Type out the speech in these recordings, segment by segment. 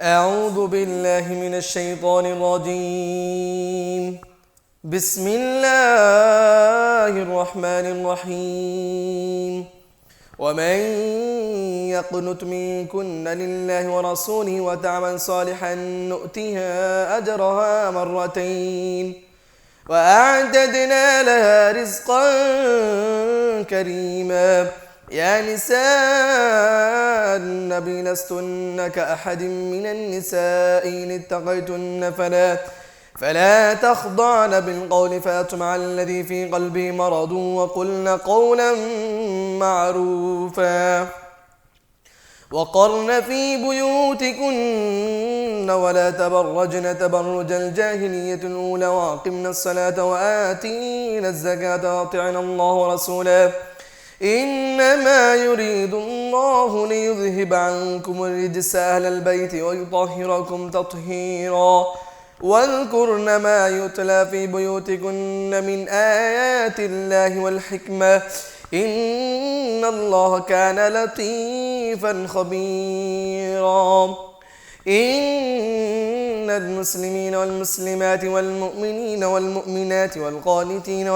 أعوذ بالله من الشيطان الرجيم. بسم الله الرحمن الرحيم. ومن يقنت منكن لله ورسوله وتعمل صالحا نؤتها أجرها مرتين وأعتدنا لها رزقا كريما. يا نساء النبي لستن كأحد من النساء إن اتقيتن فلا تخضعن بالقول فيطمع الذي في قلبه مرض وقلن قولا معروفا وقرن في بيوتكن ولا تبرجن تبرج الجاهلية الأولى وأقمنا الصلاة وآتينا الزكاة وأطعنا الله ورسوله إنما يريد الله ليذهب عنكم الرجس أهل البيت ويطهركم تطهيرا. واذكرن ما يتلى في بيوتكن من آيات الله والحكمة إن الله كان لطيفا خبيرا. إن المسلمين والمسلمات والمؤمنين والمؤمنات والقانتين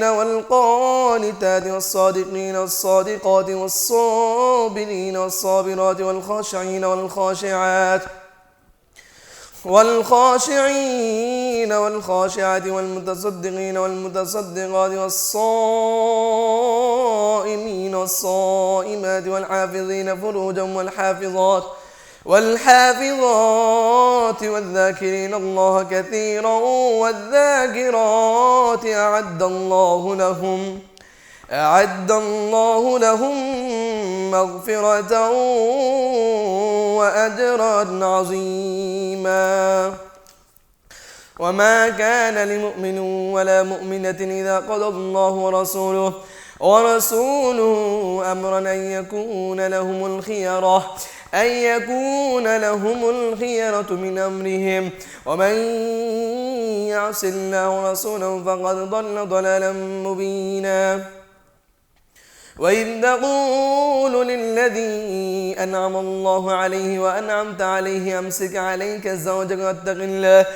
والقانتات والصادقين والصادقات والصابرين والصابرات والخاشعين والخاشعات والمتصدقين والمتصدقات والصائمين والصائمات والحافظين فروجهم والحافظات والذاكرين الله كثيرا والذاكرات أعد الله لهم مغفرة وأجرا عظيما. وما كان لمؤمن ولا مؤمنة إذا قضى الله ورسوله أمرا أن يكون لهم الخيرة من أمرهم ومن يعص الله ورسوله فقد ضل ضلالا مبينا. وإذ تقول للذي أنعم الله عليه وأنعمت عليه أمسك عليك زوجك واتق الله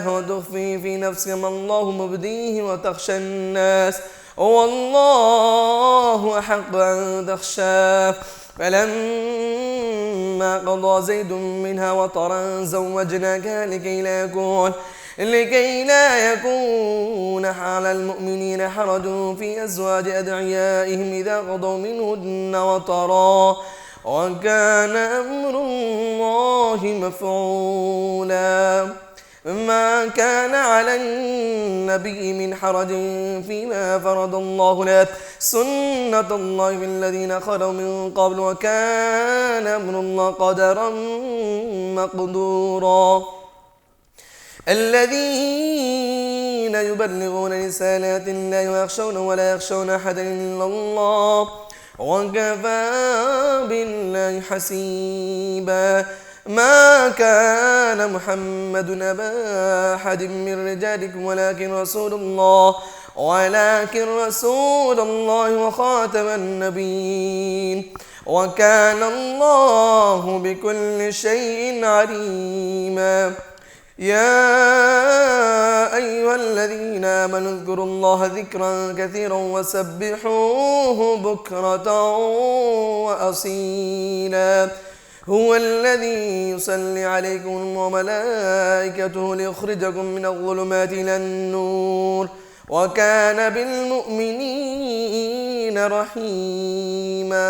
وتخفي في نفسك ما الله مبديه وتخشى الناس والله أحق أن تخشاه. فلما قضى زيد منها وطرا زوجناكها لكي لا يكون على المؤمنين حرج في أزواج أدعيائهم إذا قضوا منهن وطرا وكان أمر الله مفعولا. ما كان على النبي من حرج فيما فرض الله له سنة الله في الذين خلوا من قبل وكان أمر الله قدرا مقدورا. الذين يبلغون رسالات الله ويخشون ولا يخشون أحدا إلا الله وكفى بالله حسيبا. ما كان محمد أبا أحد من رجالكم ولكن رسول الله وخاتم النبيين وكان الله بكل شيء عليما. يا أيها الذين آمنوا اذكروا الله ذكرا كثيرا وسبحوه بكرة وأصيلا. هو الذي يصلي عليكم وملائكته ليخرجكم من الظلمات إلى النور وكان بالمؤمنين رحيما.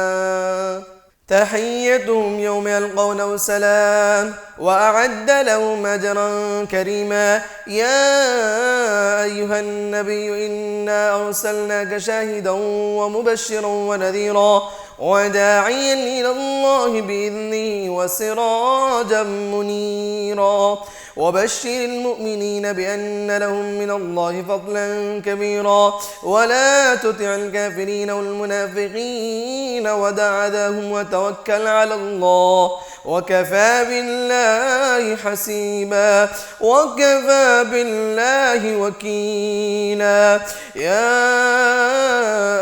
تحيتهم يوم يلقونه سلام وأعد لهم أجرا كريما. يا أيها النبي إنا أرسلناك شاهدا ومبشرا ونذيرا وداعيا إلى الله بإذنه وسراجا منيرا. وبشر المؤمنين بأن لهم من الله فضلا كبيرا ولا تطع الكافرين والمنافقين ودع عذاهم وتوكل على الله وكفى بالله حسيبا وكفى بالله وكيلا. يا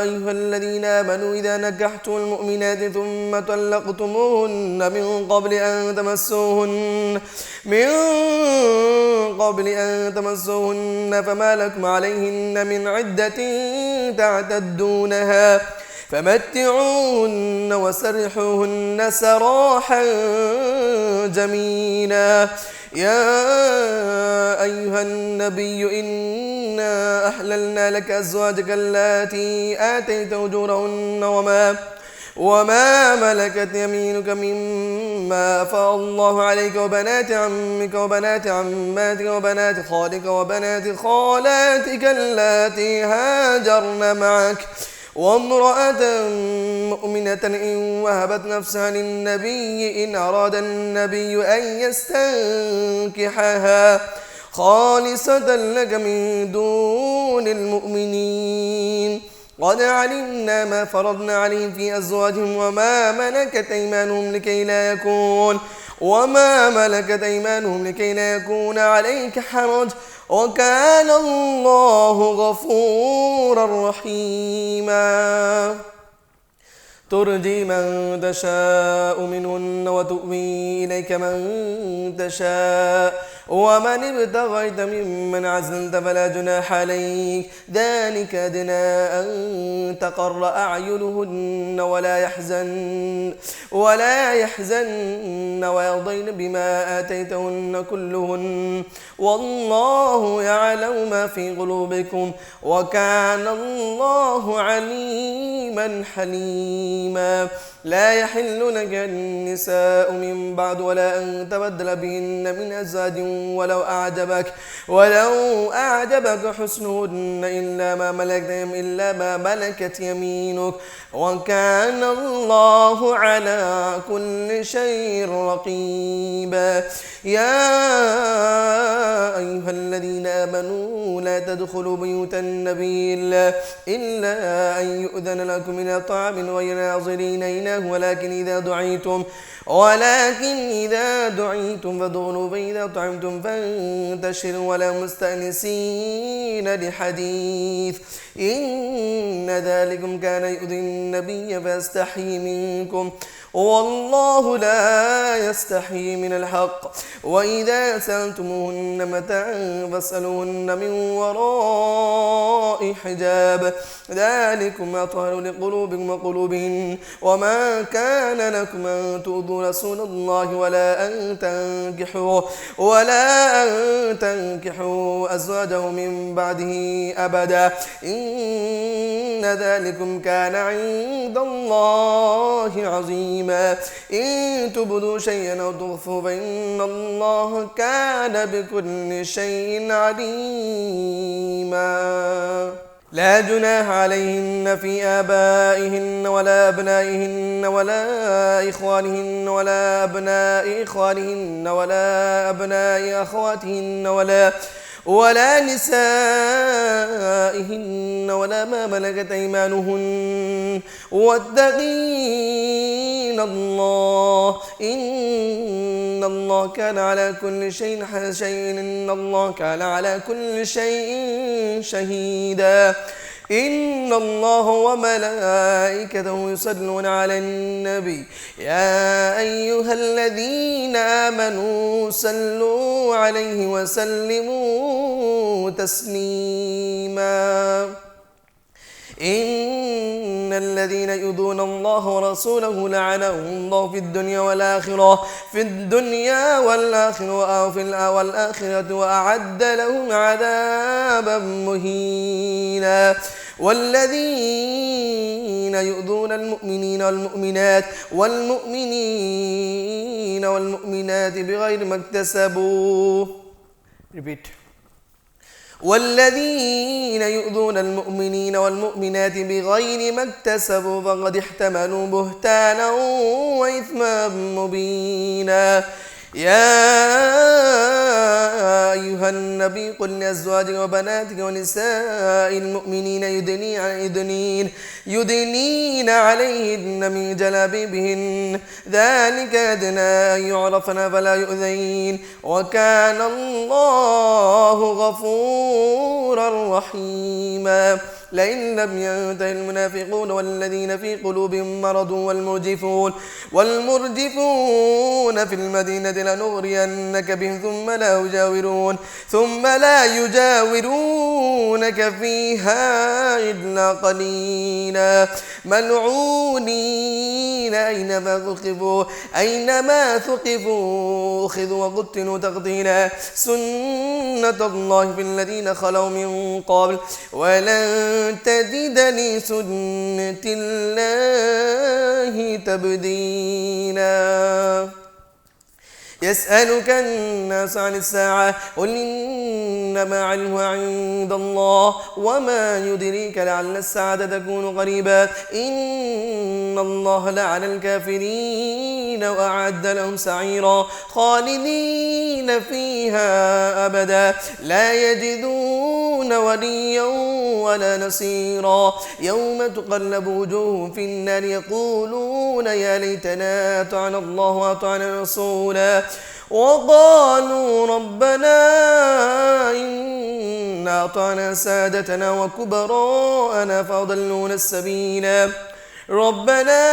أيها الذين آمنوا إذا نكحتم المؤمنات ثم طلقتموهن من قبل أن تمسوهن فما لكم عليهن من عدة تعتدونها فمتعوهن وسرحوهن سراحا جميلا. يا أيها النبي إنا أحللنا لك أزواجك اللاتي آتيت أجورهن وما ملكت يمينك مما أفاء الله عليك وبنات عمك وبنات عماتك وبنات خالك وبنات خالاتك اللاتي هاجرن معك وامرأة مؤمنة إن وهبت نفسها للنبي إن أراد النبي أن يستنكحها خالصة لك من دون المؤمنين. قد علمنا ما فرضنا عليهم في أزواجهم وما ملكت أيمانهم لكي لا يكون عليك حرج وكان الله غفورا رحيما. ترجي من تشاء منهن وتؤوي إليك من تشاء ومن ابتغيت ممن عزلت فلا جناح عليك ذلك أدنى أن تقر أعينهن ولا يحزن ويرضين بما آتيتهن كلهن والله يعلم ما في قلوبكم وكان الله عليما حليما. لا يحل لك النساء من بعد ولا أن تبدل بهن من أزواج ولو أعجبك حسنهن إلا ما ملكت يمينك وكان الله على كل شيء رقيبا. يا أيها الذين آمنوا لا تدخلوا بيوت النبي إلا أن يؤذن لكم إلى طعام غير ناظرين إناه ولكن إذا دعيتم فادخلوا فإذا طعمتم فانتشروا ولا مستأنسين لحديث إن ذلكم كان يؤذي النبي فيستحيي منكم والله لا يستحيي من الحق. وإذا سألتموهن متاعا فاسألوهن من وراء حجاب ذلكم أطهر لقلوبكم وقلوبهن. وما كان لكم أن تؤذوا رسول الله ولا أن تنكحوا أزواجه من بعده أبدا إن ذلكم كان عند الله عظيما. إن تبدوا شيئا أو تخفوا فإن الله كان بكل شيء عليما. لا جناح عليهن في آبائهن ولا أبنائهن ولا إخوانهن ولا أبناء إخوانهن ولا أبناء أخواتهن ولا نسائهن ولا ما ملكت أيمانهن واتقين الله إن الله كان على كل شيء شهيدا. إن الله وملائكته يصلون على النبي يا أيها الذين آمنوا صلوا عليه وسلموا تسليما. إن الذين يؤذون الله ورسوله لعنهم الله في الدنيا والآخرة وأعد لهم عذابا مهينا. والذين يؤذون المؤمنين والمؤمنات بغير ما اكتسبوا والذين يؤذون المؤمنين والمؤمنات بغير ما اكتسبوا فقد احتملوا بهتانا وإثما مبينا. يا أيها النبي قل لأزواجك وبناتك ونساء المؤمنين يدنين عليهن من جلابيبهن ذلك أدنى أن يعرفن فلا يؤذين وكان الله غفورا رحيما لئن لم ينته المنافقون والذين في قلوبهم مرض والمرجفون في المدينة لنغرينك بهم ثم لا يجاورونك فيها إلا قليلا ملعونين أينما ثقفوا أخذوا وقتلوا تقتيلا سنة الله في الذين خلوا من قبل ولن تجد لسنة الله تبديلا يسألك الناس عن الساعة قل إنما علمها عند الله وما يدريك لعل الساعة تكون قريبا إن الله لعن الكافرين وأعد لهم سعيرا خالدين فيها أبدا لا يجدون وليا ولا نصيرا يوم تقلب وجوههم في النار يقولون يا ليتنا أطعنا الله وأطعنا رسولا وقالوا ربنا إنا أطعنا سادتنا وكبراءنا فأضلونا السبيلا ربنا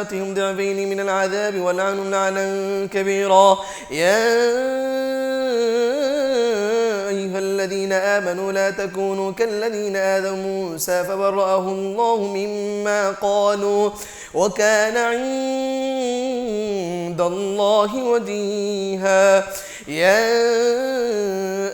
آتهم ضعفين من العذاب والعنهم لعنا كبيرا يا أيها الذين آمنوا لا تكونوا كالذين آذوا موسى فبرأه الله مما قالوا وكان عند الله وجيها يا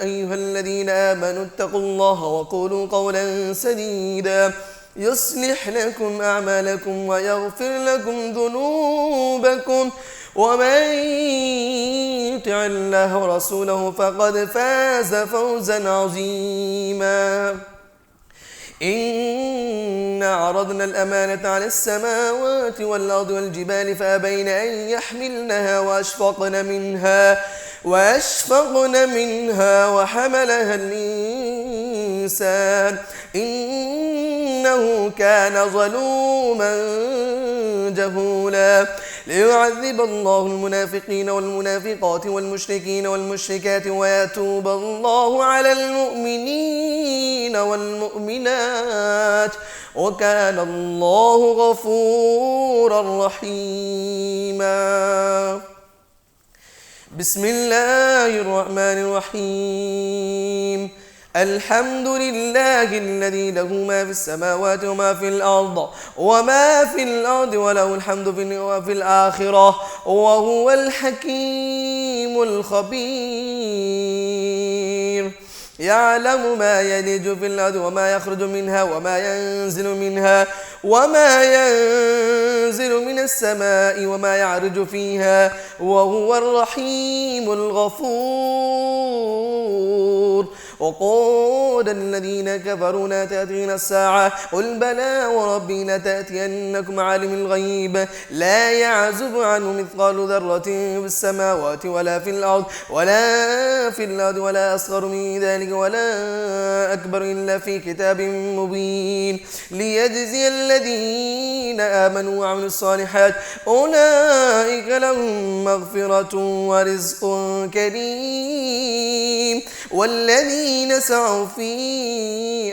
أيها الذين آمنوا اتقوا الله وقولوا قولا سديدا يصلح لكم أعمالكم ويغفر لكم ذنوبكم ومن يطع الله ورسوله فقد فاز فوزا عظيما إنا عرضنا الأمانة على السماوات والأرض والجبال فأبين أن يحملنها وأشفقن منها وحملها الإنسان إنه كان ظلوما جهولا ليعذب الله المنافقين والمنافقات والمشركين والمشركات ويتوب الله على المؤمنين والمؤمنات وكان الله غفورا رحيما بسم الله الرحمن الرحيم الحمد لله الذي له ما في السماوات وما في الأرض وله الحمد في الآخرة وهو الحكيم الخبير يعلم ما يلج في الأرض وما يخرج منها وما ينزل من السماء وما يعرج فيها وهو الرحيم الغفور وقال الذين كفروا لا تأتينا الساعة قل بلى وربي لتأتينكم عالم الغيب لا يعزب عنه مثقال ذرة في السماوات ولا في الأرض ولا أصغر من ذلك ولا أكبر إلا في كتاب مبين ليجزي الذين آمنوا وعملوا الصالحات أولئك لهم مغفرة ورزق كريم والذين سعوا في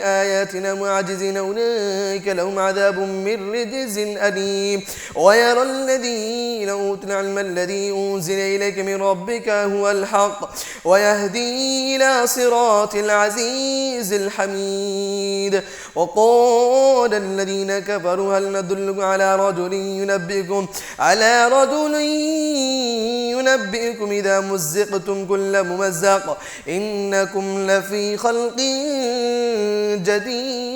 آياتنا معجزين أولئك لهم عذاب من رجز أليم ويرى الذين أوتوا العلم الذي أنزل إليك من ربك هو الحق ويهدي إلى صراط العزيز الحميد وقال الذين كفروا هل ندلكم على رجل ينبئكم إذا مزقتم كل ممزق إنكم لفي خلق جديد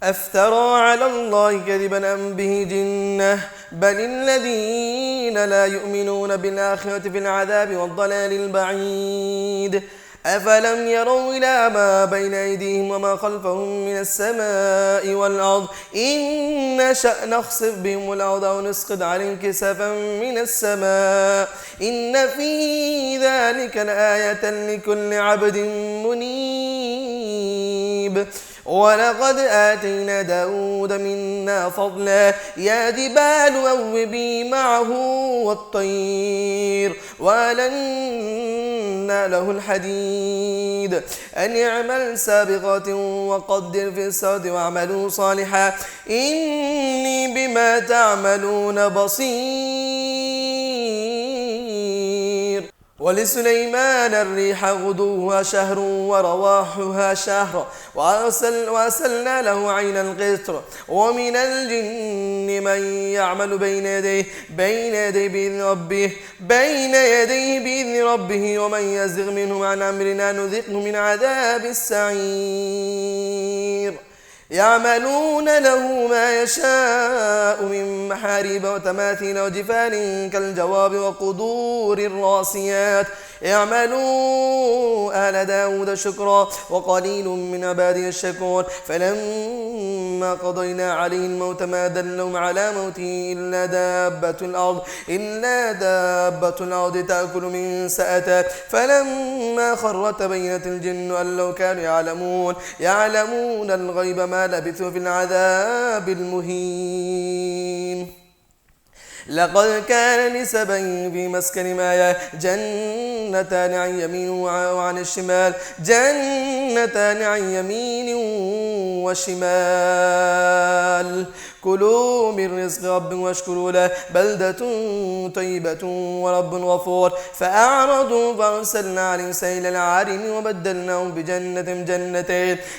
أفترى على الله كذبا أم به جنة بل الذين لا يؤمنون بالآخرة في العذاب والضلال البعيد أفلم يروا إلى ما بين أيديهم وما خلفهم من السماء والأرض إن نشأ نخسف بهم الأرض أو نسقط عليهم كسفا من السماء إن في ذلك لآية لكل عبد منيب ولقد آتينا داود منا فضلا يا جبال أوبي معه والطير وألنا له الحديد أن اعمل سابغات وقدر في السرد واعملوا صالحا إني بما تعملون بصير ولسليمان الريح غدوها شهر ورواحها شهر وأرسلنا له عين القطر ومن الجن من يعمل بين يديه بإذن ربه ومن يزغ منهم عن أمرنا نذقه من عذاب السعير يعملون له ما يشاء من محاريب وتماثيل وجفان كالجواب وقدور الراسيات اعملوا آل داود شكرا وقليل من عبادي الشكور فلما قضينا عليه الموت ما دلهم على موته إلا دابة الأرض تأكل من سأته فلما خر تبينت الجن أن لو كانوا يعلمون الغيب ما لبثوا في العذاب المهين لقد كان لسبأ في مسكن آية جنتان عن يمين وعن الشمال وشمال كلوا من رزق رب واشكروا له بلدة طيبة ورب غفور فأعرضوا فأرسلنا عليهم سيل العارم وبدلناهم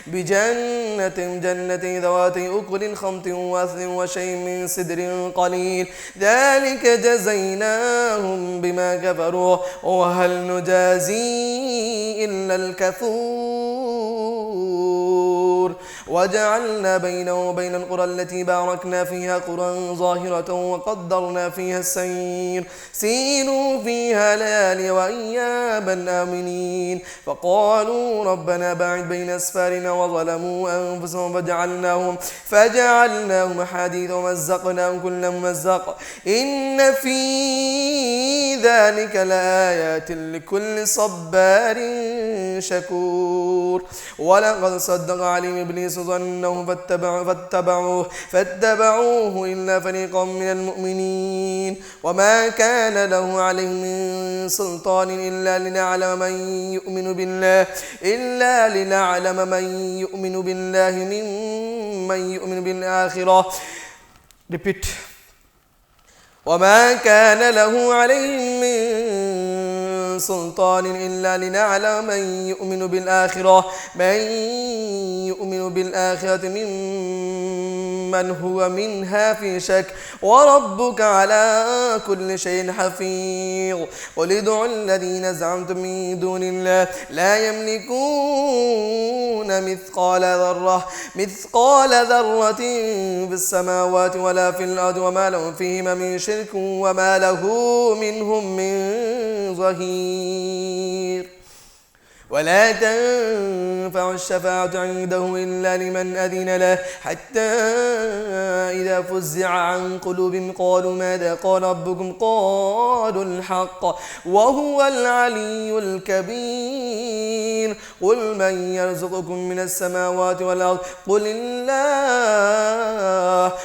بجنتين ذواتي أكل خمط وأثل وشيء من سدر قليل ذلك جزيناهم بما كفروا وهل نجازي إلا الكفور وجعلنا بينه وبين القرى التي باركنا فيها قرى ظاهرة وقدرنا فيها السير سيروا فيها ليالي وأياما آمنين فقالوا ربنا باعد بين أسفارنا وظلموا أنفسهم فجعلناهم أحاديث ومزقناهم كل ممزق إن في ذلك لآيات لكل صبار شكور ولقد صدق عليهم إبليس ظنه فاتبعوه إلا فريقا من المؤمنين وما كان له عليهم من سلطان إلا لنعلم من يؤمن بالله ممن يؤمن بالآخرة وما كان له عليهم من سلطان إلا لنعلم من يؤمن بالآخرة ممن هو منها في شك وربك على كل شيء حفيظ قل ادعوا الذين زعمتم من دون الله لا يملكون مثقال ذرة في السماوات ولا في الأرض وما لهم فيهما من شرك وما له منهم من ظهير ولا تنفع الشفاعة عنده إلا لمن أذن له حتى إذا فزع عن قلوبهم قالوا ماذا قال ربكم قالوا الحق وهو العلي الكبير قل من يرزقكم من السماوات والأرض قل الله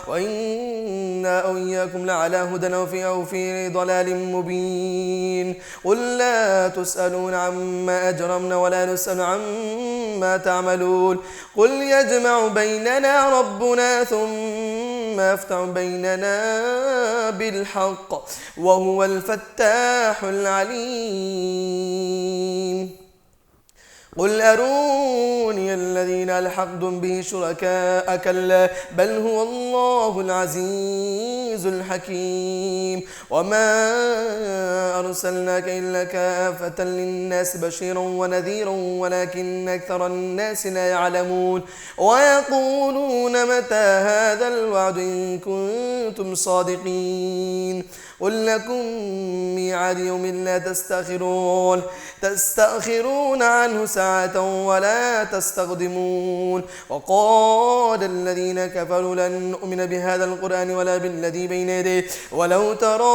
وإنا أو إياكم لعلى هدى أو في ضلال مبين قل لا تسألون عما أجرمنا ولا نسأل عما تعملون قل يجمع بيننا ربنا ثم يفتح بيننا بالحق وهو الفتاح العليم قل أروني الذين ألحقتم به شركاء كلا بل هو الله العزيز الحكيم وما أرسلناك إلا كافة للناس بشيرا ونذيرا ولكن أكثر الناس لا يعلمون ويقولون متى هذا الوعد إن كنتم صادقين قل لكم ميعاد يوم لا تستأخرون عنه ساعة ولا تستقدمون. وقال الذين كفروا لن نؤمن بهذا القرآن ولا بالذي بين يديه ولو ترى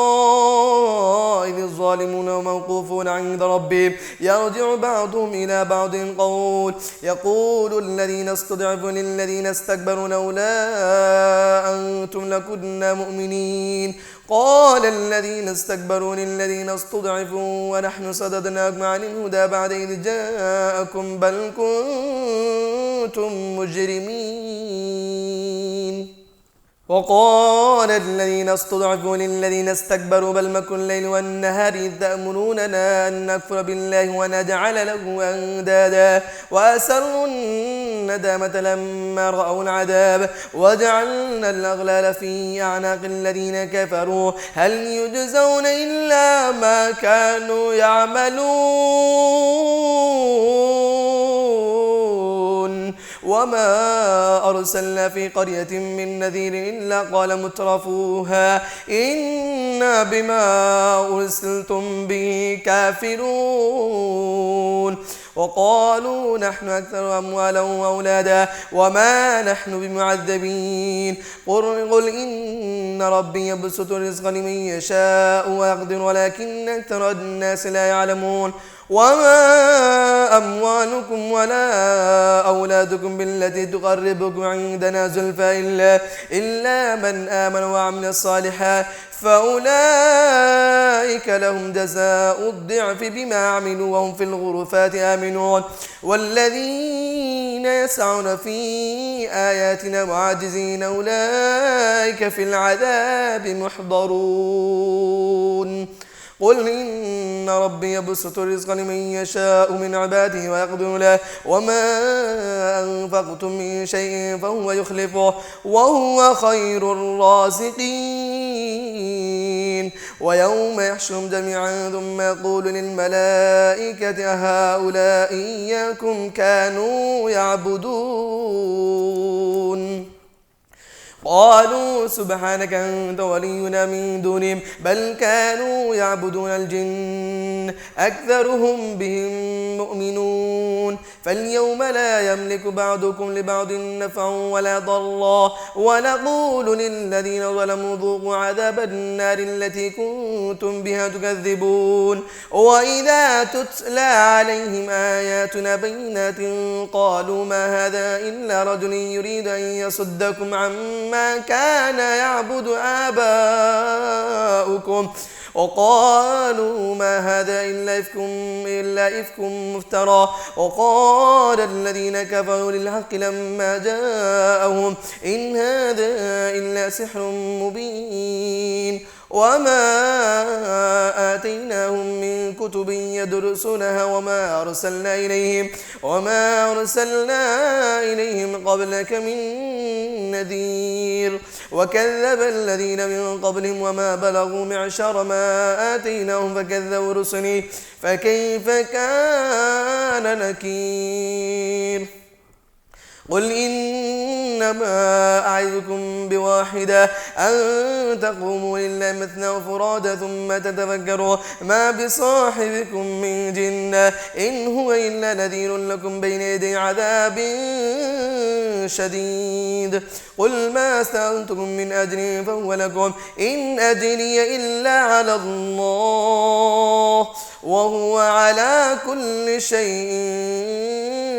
إذ الظالمون موقوفون عند ربهم يرجع بعضهم إلى بعض القول يقول الذين استضعفوا للذين استكبروا لولا أنتم لكنا مؤمنين. قال الذين استكبروا للذين استضعفوا ونحن صددناكم عن الهدى بعد إذ جاءكم بل كنتم مجرمين. وقال الذين استضعفوا للذين استكبروا بل مكر الليل والنهار إذ تأمروننا أن نكفر بالله ونجعل له أندادا وأسروا الندامة لما رأوا العذاب وجعلنا الأغلال في أعناق الذين كفروا هل يجزون إلا ما كانوا يعملون. وما أرسلنا في قرية من نذير إلا قال مترفوها إنا بما أرسلتم به كافرون. وقالوا نحن أكثر أموالا وأولادا وما نحن بمعذبين. قل إن ربي يبسط الرزق لمن يشاء ويقدر ولكن أكثر الناس لا يعلمون. وما أموالكم ولا أولادكم بالتي تقربكم عندنا زلفى إلا من آمن وعمل صالحا فأولئك لهم جزاء الضعف بما عملوا وهم في الغرفات آمنون. والذين يسعون في آياتنا معاجزين أولئك في العذاب محضرون. قل إن ربي يبسط الرزق لمن يشاء من عباده ويقدر له وما أنفقتم من شيء فهو يخلفه وهو خير الرازقين. ويوم يحشرهم جميعا ثم يقول للملائكة أهؤلاء إياكم كانوا يعبدون قالوا سبحانك أنت ولينا من دونهم بل كانوا يعبدون الجن أكثرهم بهم مؤمنون. فاليوم لا يملك بعضكم لبعض نفعا ولا ضرا ونقول للذين ظلموا ذوقوا عذاب النار التي كنتم بها تكذبون. وإذا تتلى عليهم آياتنا بينات قالوا ما هذا إلا رجل يريد أن يصدكم عما كان يعبد آباؤكم وقالوا ما هذا إلا إفك مفترى. وقال الذين كفروا للحق لما جاءهم إن هذا إلا سحر مبين. وما آتيناهم من كتب يدرسونها وما أرسلنا إليهم قبلك من نذير. وكذب الذين من قبلهم وما بلغوا معشر ما آتيناهم فكذبوا رسلي فكيف كان نكير. قل إنما أعظكم بواحدة أن تقوموا لله مثنى وفرادى ثم تتفكروا ما بصاحبكم من جنة إن هو إلا نذير لكم بين يدي عذاب شديد. قل ما سألتكم من أجر فهو لكم إن أجري إلا على الله وهو على كل شيء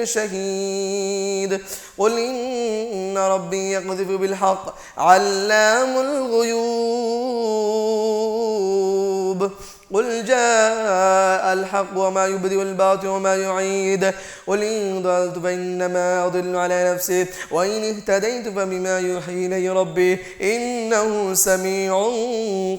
شهيد. قل إن ربي يقذف بالحق علام الغيوب. قل جاء الحق وما يبدئ الباطل وما يعيد. قل إن ضللت فإنما أضل على نفسي وإن اهتديت فبما يوحي إلي ربي إنه سميع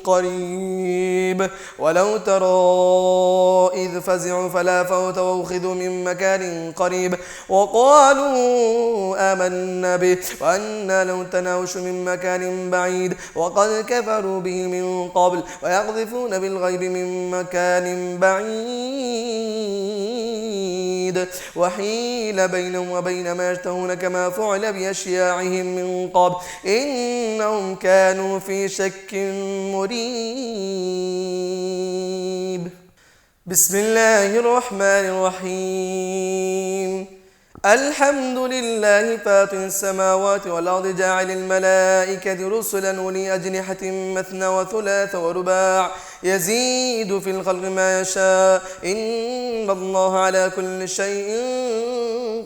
قريب. ولو ترى إذ فزعوا فلا فوت وأخذوا من مكان قريب وقالوا آمنا به وأنا لو تناوش من مكان بعيد وقد كفروا به من قبل ويقذفون بالغيب من من مكان بعيد وحيل بينهم وبين ما يشتهون كما فعل بأشياعهم من قبل إنهم كانوا في شك مريب. بسم الله الرحمن الرحيم. الحمد لله فاطر السماوات والأرض جاعل الملائكة رسلا أولي أجنحة مثنى وثلاث ورباع يزيد في الخلق ما يشاء إن الله على كل شيء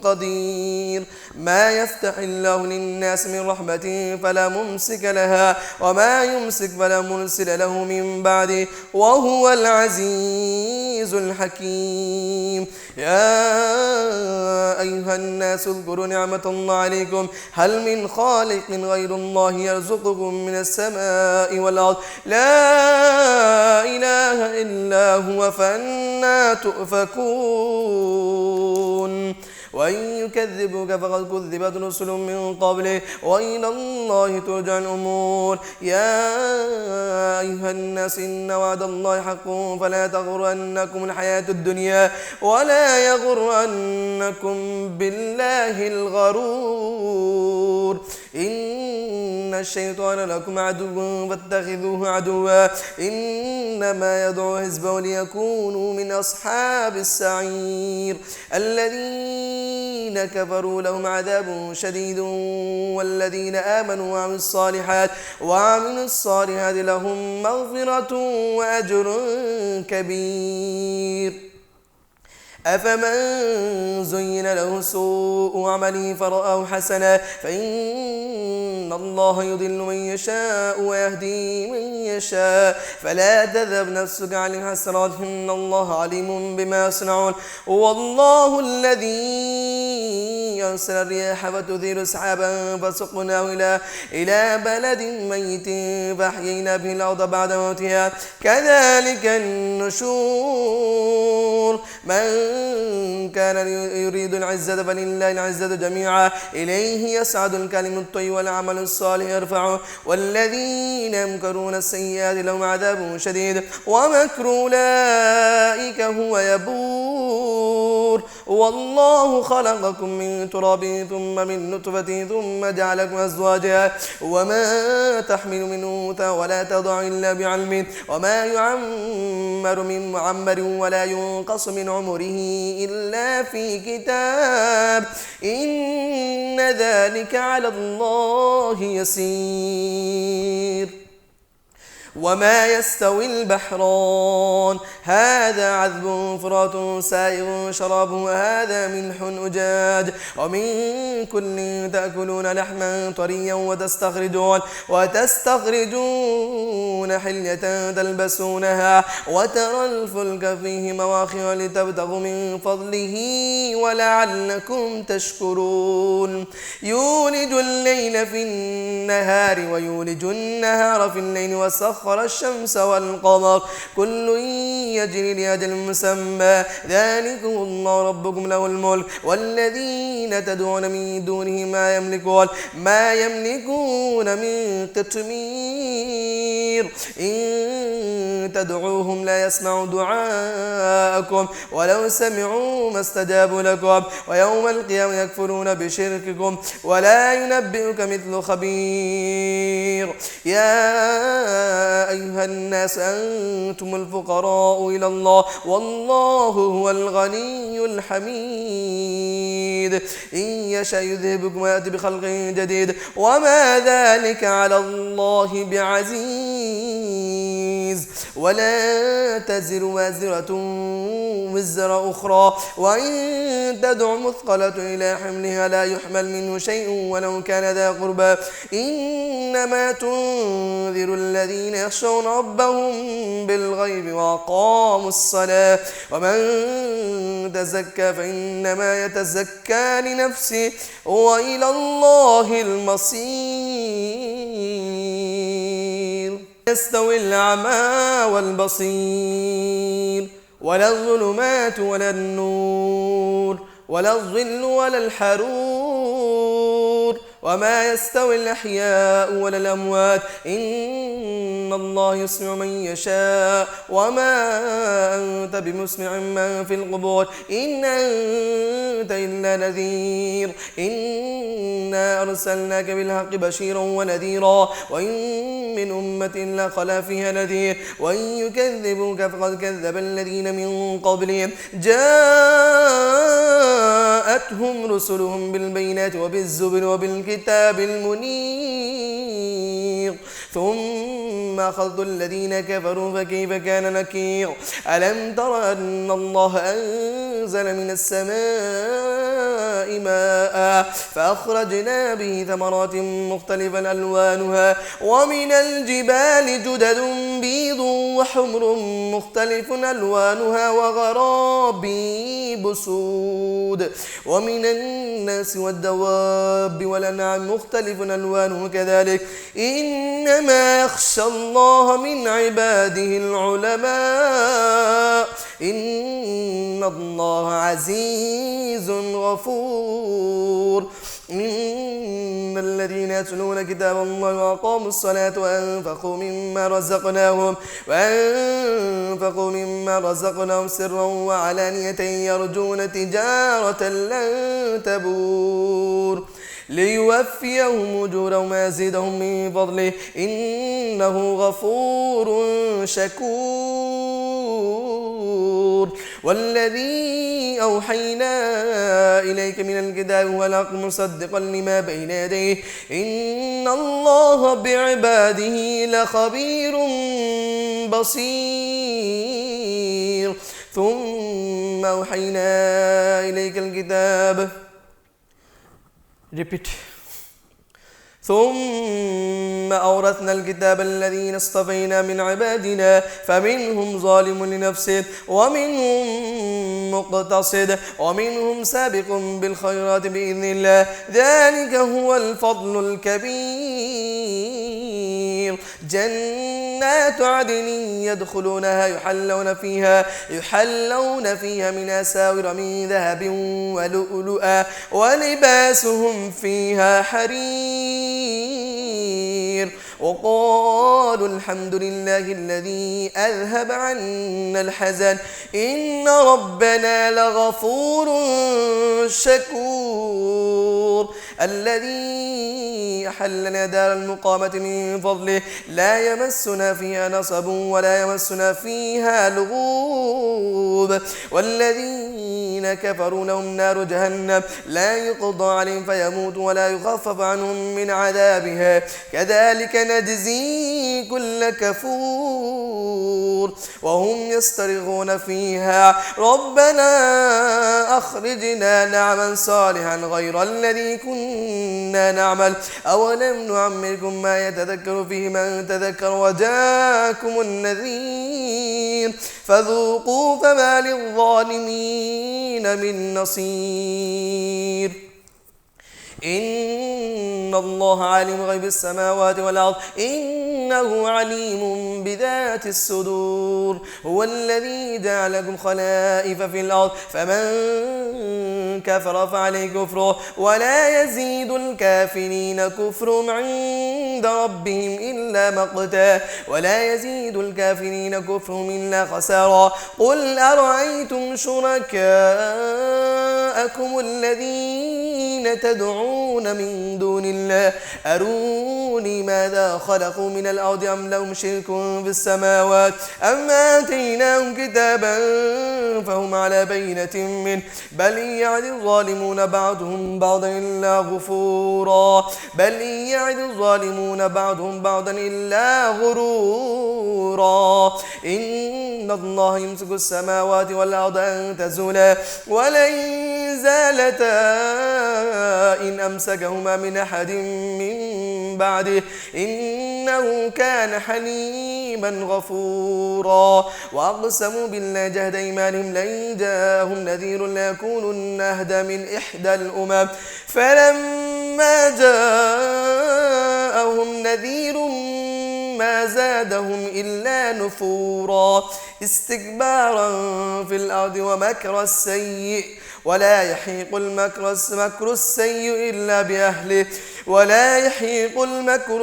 قدير. ما يفتح الله للناس من رحمة فلا ممسك لها وما يمسك فلا مرسل له من بعده وهو العزيز الحكيم. يا أيها الناس اذكروا نعمة الله عليكم هل من خالق غير الله يرزقكم من السماء والأرض لا إله إلا هو فأنى تؤفكون. وإن يكذبوك فقد كذبت رسل من قبله وإلى الله ترجع الأمور. يا أيها الناس إن وعد الله حق فلا تغرنكم الحياة الدنيا ولا يغرنكم بالله الغرور. إن الشيطان لكم عدو فاتخذوه عدوا إنما يدعو حزبه ليكونوا من أصحاب السعير. الذين كفروا لهم عذاب شديد والذين آمنوا وعملوا الصالحات لهم مغفرة وأجر كبير. أفمن زين له سوء عمله فرآه حسنا فإن الله يضل من يشاء ويهدي من يشاء فلا تذهب نفسك عليهم حسرات إن الله عليم بما يصنعون. والله الذي يرسل الرياح فتثير سحابا فسقناه إلى بلد ميت فأحيينا به الأرض بعد موتها كذلك النشور. من كان يريد العزة فلله العزة جميعا إليه يسعد الكلم الطيب والعمل الصالح يرفعه والذين يمكرون السيئات لهم عذاب شديد ومكر أولئك هو يبور. والله خلقكم من تراب ثم من نطفة ثم جعلكم أزواجا وما تحمل من أنثى ولا تضع إلا بعلمه وما يعمر من معمر ولا ينقص من عمره إلا في كتاب إن ذلك على الله يسير. وما يستوي البحران هذا عذب فرات سائغ شرابه وهذا ملح أجاج ومن كل تأكلون لحما طريا وتستخرجون حلية تلبسونها وترى الفلك فيه مواخر لتبتغوا من فضله ولعلكم تشكرون. يولج الليل في النهار ويولج النهار في الليل وسخر الشمس والقمر كل يجري لأجل مسمى ذلكم الله ربكم له الملك والذين تدعون من دونه ما يملكون من قطمير إن تدعوهم لا يسمعوا دعاءكم ولو سمعوا ما استجابوا لكم ويوم القيامة يكفرون بشرككم ولا ينبئك مثل خبير. يا أيها الناس أنتم الفقراء إلى الله والله هو الغني الحميد. إن يشاء يذهبكم ويأتي بخلق جديد وما ذلك على الله بعزيز. ولا تزر وازرة وزر أخرى وإن تدع مثقلة إلى حملها لا يحمل منه شيء ولو كان ذا قربى إنما تنذر الذين يخشون ربهم بالغيب وأقاموا الصلاة ومن تزكى فإنما يتزكى لنفسه وإلى الله المصير. يستوي الأعمى والبصير ولا الظلمات ولا النور ولا الظل ولا الحرور وما يستوي الأحياء ولا الأموات إن الله يسمع من يشاء وما أنت بمسمع من في القبور إن أنت إلا نذير إنا أرسلناك بالحق بشيرا ونذيرا وإن من أمة إلا خلا فيها نذير وإن يكذبوك فقد كذب الذين من قبلهم جاءتهم رسلهم بالبينات وبالزبر وبالكتاب المنير ثم أخذت الذين كفروا فكيف كان نكير ألم تر أن الله أنزل من السماء ماء فأخرجنا به ثمرات مختلفا ألوانها ومن الجبال جدد بيض وحمر مختلف ألوانها وغرابيب سود ومن الناس والدواب والأنعام مختلف ألوانه كذلك إنما يخشى الله من عباده العلماء إن الله عزيز غفور إن الذين يتلون كتاب الله وأقاموا الصلاة وأنفقوا مما رزقناهم سرا وعلانية يرجون تجارة لن تبور ليوفيهم أجورهم ويزيدهم من فضله إنه غفور شكور والذي أوحينا إليك من الكتاب هو الحق مصدقا لما بين يديه إن الله بعباده لخبير بصير ثم أوحينا إليك الكتاب ثم أورثنا الكتاب الذين اصطفينا من عبادنا فمنهم ظالم لنفسه ومنهم مقتصد ومنهم سابق بالخيرات بإذن الله ذلك هو الفضل الكبير جنات عدن يدخلونها يحلون فيها من أساور من ذهب ولؤلؤا ولباسهم فيها حرير وقالوا الحمد لله الذي أذهب عنا الحزن إن ربنا لغفور شكور الذي أحلنا دار المقامة من فضله لا يمسنا فيها نصب ولا يمسنا فيها لغوب والذين كفروا لهم نار جهنم لا يقضى عليهم فيموتوا ولا يخفف عنهم من عذابها كذلك نجزي كل كفور وهم يسترخون فيها ربنا أخرجنا نعمل صالحا غير الذي كنا نعمل أولم نعمركم ما يتذكر فيه من تذكر وجاءكم النذير فذوقوا فما للظالمين من نصير إن الله عالم غيب السماوات والأرض إنه عليم بذات الصدور هو الذي جعلكم خلائف في الأرض فمن كفر فعليه كفره ولا يزيد الكافرين كفرهم عند ربهم إلا مقتا ولا يزيد الكافرين كفرهم إلا خسارا قل أرأيتم شركاءكم الذين تدعون من دون الله أروني ماذا خلقوا من الأرض أم لهم شرك في السماوات أم آتيناهم كتابا فهم على بينة منه بل يعد الظالمون بعضهم بعضا إلا غفورا إن الله يمسك السماوات والأرض أن تزولا ولن زالتا إن أمسكهما من أحد من بعده إنه كان حليما غفورا وأقسموا بالله جهد أيمانهم لئن جاءهم نذير ليكونن أهدى من إحدى الأمم فلما جاءهم نذير ما زادهم إلا نفورا استكبارا في الأرض ومكر السيء ولا يحيق المكر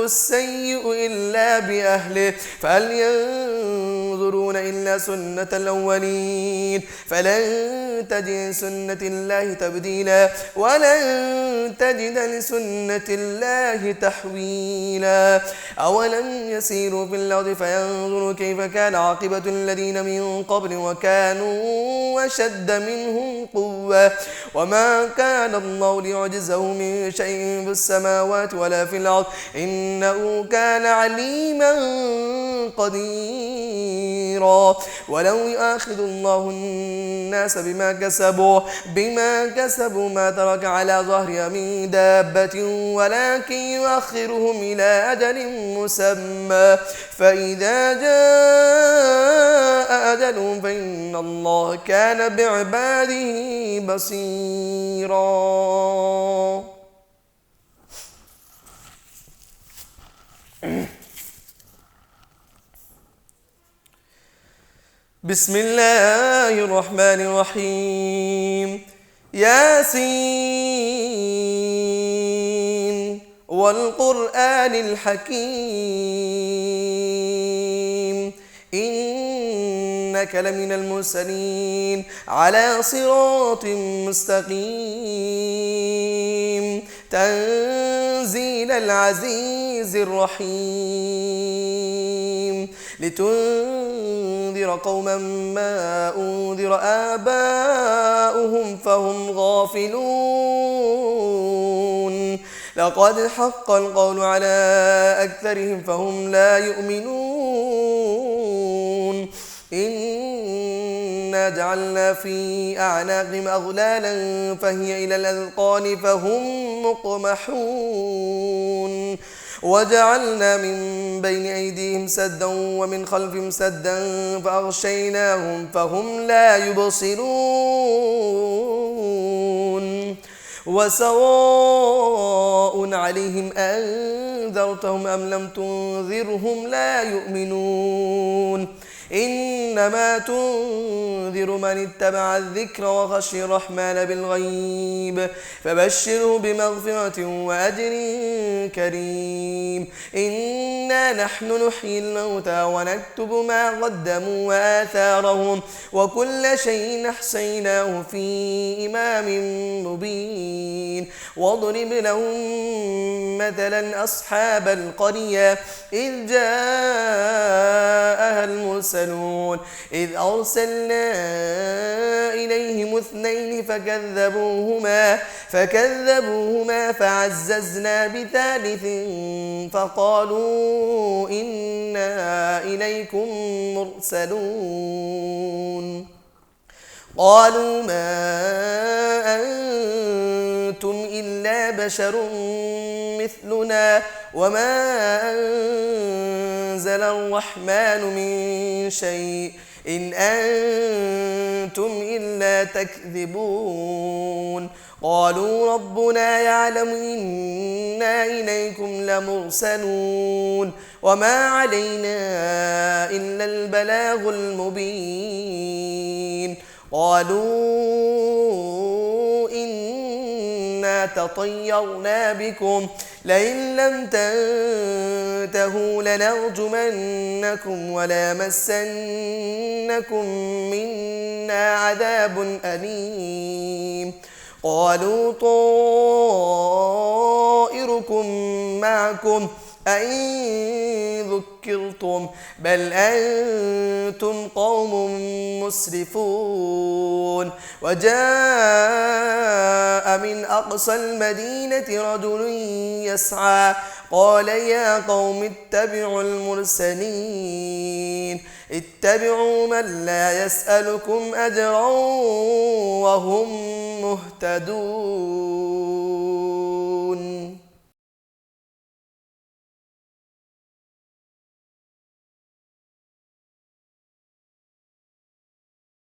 السيء إلا بأهله فهل ينظرون إلا سنة الأولين فلن تجد سنة الله تبديلا ولن تجد لسنة الله تحويلا أولم يسيروا في الأرض فينظروا كيف كان عاقبة الذين من قبل وكانوا أشد منهم قوة وما كان الله ليعجزه من شيء في السماوات ولا في الأرض إنه كان عليما قديرا ولو يؤاخذ الله الناس بما كسبوا ما ترك على ظهرها من دابة ولكن يؤخرهم إلى أجل مسمى فإذا جاء أجلهم فإن الله كان بعباده بصيرا. بسم الله الرحمن الرحيم ياسين والقرآن الحكيم إنك لمن المرسلين على صراط مستقيم تنزيل العزيز الرحيم لتنذر قوما ما أنذر آباؤهم فهم غافلون لقد حق القول على أكثرهم فهم لا يؤمنون إنا جعلنا في أعناقهم أغلالا فهي إلى الأذقان فهم مقمحون وجعلنا من بين أيديهم سدا ومن خلفهم سدا فأغشيناهم فهم لا يبصرون وسواء عليهم أنذرتهم أم لم تنذرهم لا يؤمنون إنما تنذر من اتبع الذكر وخشي الرحمن بالغيب فبشره بمغفرة وأجر كريم إنا نحن نحيي الموتى ونكتب ما قدموا وآثارهم وكل شيء أحصيناه في إمام مبين واضرب لهم مثلا أصحاب القرية إذ جاءها المرسلون إذ أرسلنا إليهم 2 فكذبوهما فعززنا بثالث فقالوا إنا إليكم مرسلون قالوا ما أنتم إلا بشر مثلنا وما أنزل الرحمن من شيء إن أنتم إلا تكذبون قالوا ربنا يعلم إنا إليكم لمرسلون وما علينا إلا البلاغ المبين قالوا إنا تطيرنا بكم لئن لم تنتهوا لنرجمنكم وليمسنكم منا عذاب أليم قالوا طائركم معكم أئن ذكرتم بل أنتم قوم مسرفون وجاء من أقصى المدينة رجل يسعى قال يا قوم اتبعوا المرسلين اتبعوا من لا يسألكم أجرا وهم مهتدون.